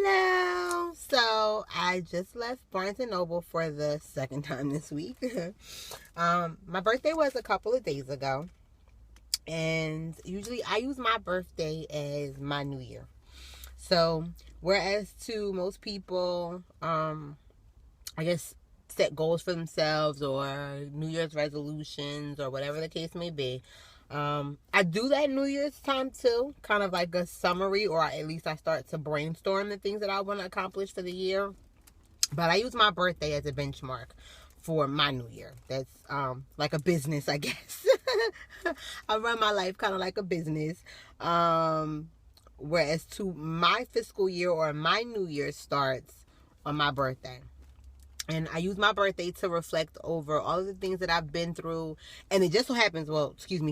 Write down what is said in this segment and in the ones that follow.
Hello. So I just left Barnes & Noble for the second time this week. My birthday was a couple of days ago. And usually I use my birthday as my new year. So whereas to most people, I guess set goals for themselves or New Year's resolutions or whatever the case may be, I do that New Year's time too, kind of like a summary, or at least I start to brainstorm the things that I want to accomplish for the year. But I use my birthday as a benchmark for my new year. That's like a business, I guess. I run my life kind of like a business. Whereas to my fiscal year or my new year starts on my birthday. And I use my birthday to reflect over all of the things that I've been through. And it just so happens,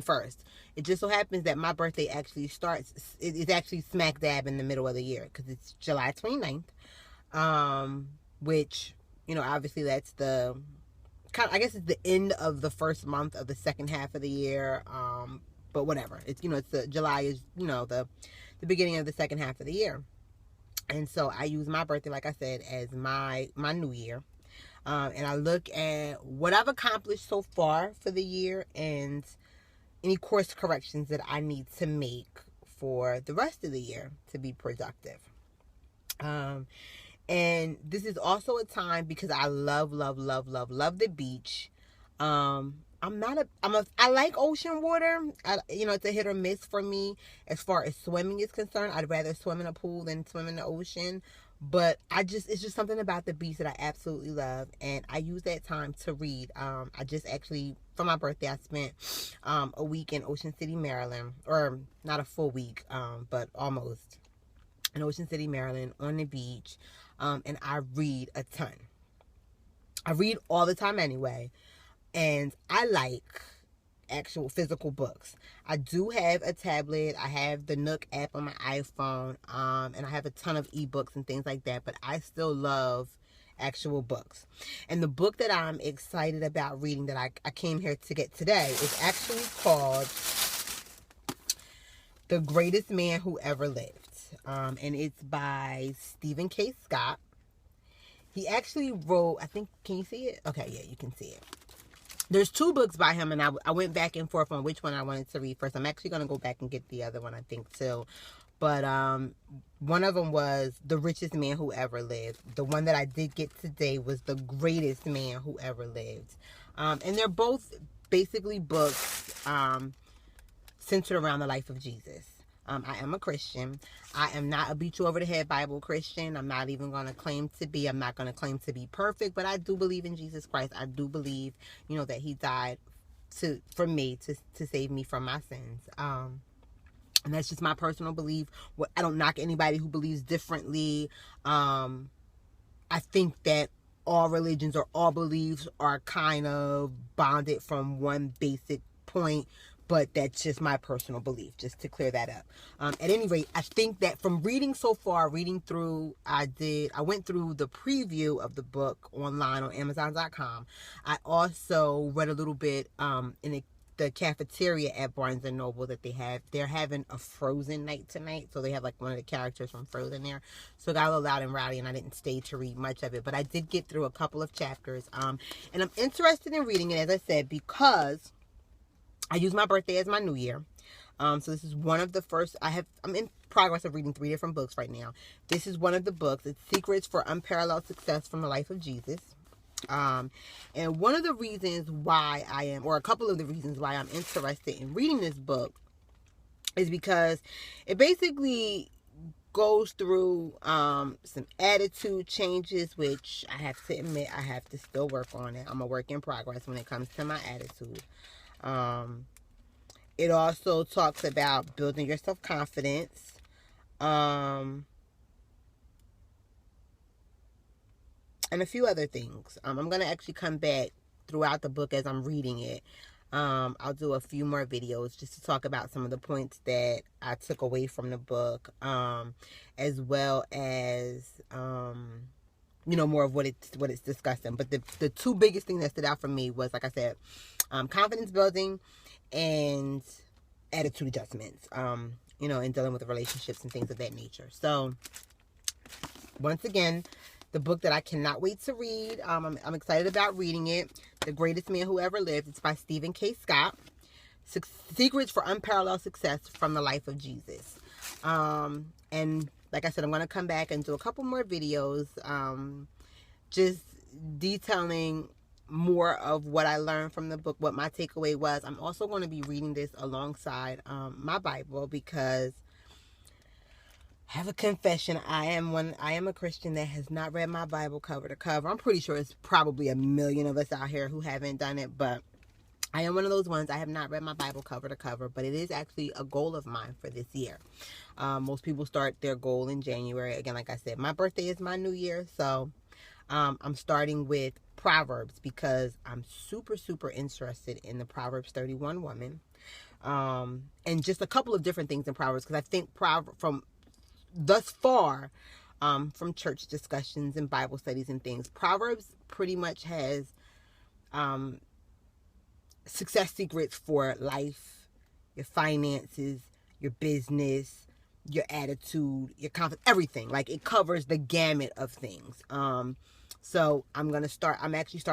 first. It just so happens that my birthday actually starts, it's actually smack dab in the middle of the year. Because it's July 29th. Which, obviously that's I guess it's the end of the first month of the second half of the year. But whatever. It's, July is, the beginning of the second half of the year. And so I use my birthday, like I said, as my new year. And I look at what I've accomplished so far for the year and any course corrections that I need to make for the rest of the year to be productive. And this is also a time because I love the beach. I like ocean water. It's a hit or miss for me as far as swimming is concerned. I'd rather swim in a pool than swim in the ocean. But it's just something about the beach that I absolutely love. And I use that time to read. I just actually, for my birthday, I spent a week in Ocean City, Maryland. Or not a full week, but almost. In Ocean City, Maryland, on the beach. And I read a ton. I read all the time anyway. And I like actual physical books. I do have a tablet. I have the Nook app on my iPhone. And I have a ton of ebooks and things like that. But I still love actual books. And the book that I'm excited about reading that I came here to get today is actually called The Greatest Man Who Ever Lived. And it's by Stephen K. Scott. He actually wrote, I think, can you see it? Okay, yeah, you can see it. There's two books by him, and I went back and forth on which one I wanted to read first. I'm actually going to go back and get the other one, I think, too. But one of them was The Richest Man Who Ever Lived. The one that I did get today was The Greatest Man Who Ever Lived. And they're both basically books centered around the life of Jesus. I am a Christian. I am not a beat you over the head Bible Christian. I'm not even going to claim to be. I'm not going to claim to be perfect, but I do believe in Jesus Christ. I do believe, that he died for me to save me from my sins. And that's just my personal belief. I don't knock anybody who believes differently. I think that all religions or all beliefs are kind of bonded from one basic point. But that's just my personal belief, just to clear that up. At any rate, I think that from reading so far, I went through the preview of the book online on Amazon.com. I also read a little bit in the cafeteria at Barnes & Noble that they're having a Frozen night tonight. So they have like one of the characters from Frozen there. So it got a little loud and rowdy and I didn't stay to read much of it. But I did get through a couple of chapters. And I'm interested in reading it, as I said, because I use my birthday as my new year. So this is one of the first, I'm in progress of reading 3 different books right now. This is one of the books. It's Secrets for Unparalleled Success from the Life of Jesus. And one of the reasons why a couple of the reasons why I'm interested in reading this book is because it basically goes through some attitude changes, which I have to admit I have to still work on it. I'm a work in progress when it comes to my attitude. It also talks about building your self-confidence. And a few other things. I'm going to actually come back throughout the book as I'm reading it. I'll do a few more videos just to talk about some of the points that I took away from the book, as well as, more of what it's discussing. But the two biggest things that stood out for me was, like I said, confidence building and attitude adjustments, in dealing with the relationships and things of that nature. So once again, the book that I cannot wait to read. I'm excited about reading it. The Greatest Man Who Ever Lived. It's by Stephen K. Scott. Secrets for Unparalleled Success from the Life of Jesus. And like I said, I'm going to come back and do a couple more videos just detailing more of what I learned from the book, what my takeaway was. I'm also going to be reading this alongside my Bible, because I have a confession. I am a Christian that has not read my Bible cover to cover. I'm pretty sure it's probably a million of us out here who haven't done it, but I am one of those ones. I have not read my Bible cover to cover, but it is actually a goal of mine for this year. Most people start their goal in January. Again, like I said, my birthday is my new year, so I'm starting with Proverbs, because I'm super, super interested in the Proverbs 31 woman. And just a couple of different things in Proverbs, because I think from thus far, from church discussions and Bible studies and things, Proverbs pretty much has success secrets for life, your finances, your business, your attitude, your confidence, everything. Like, it covers the gamut of things. So I'm actually starting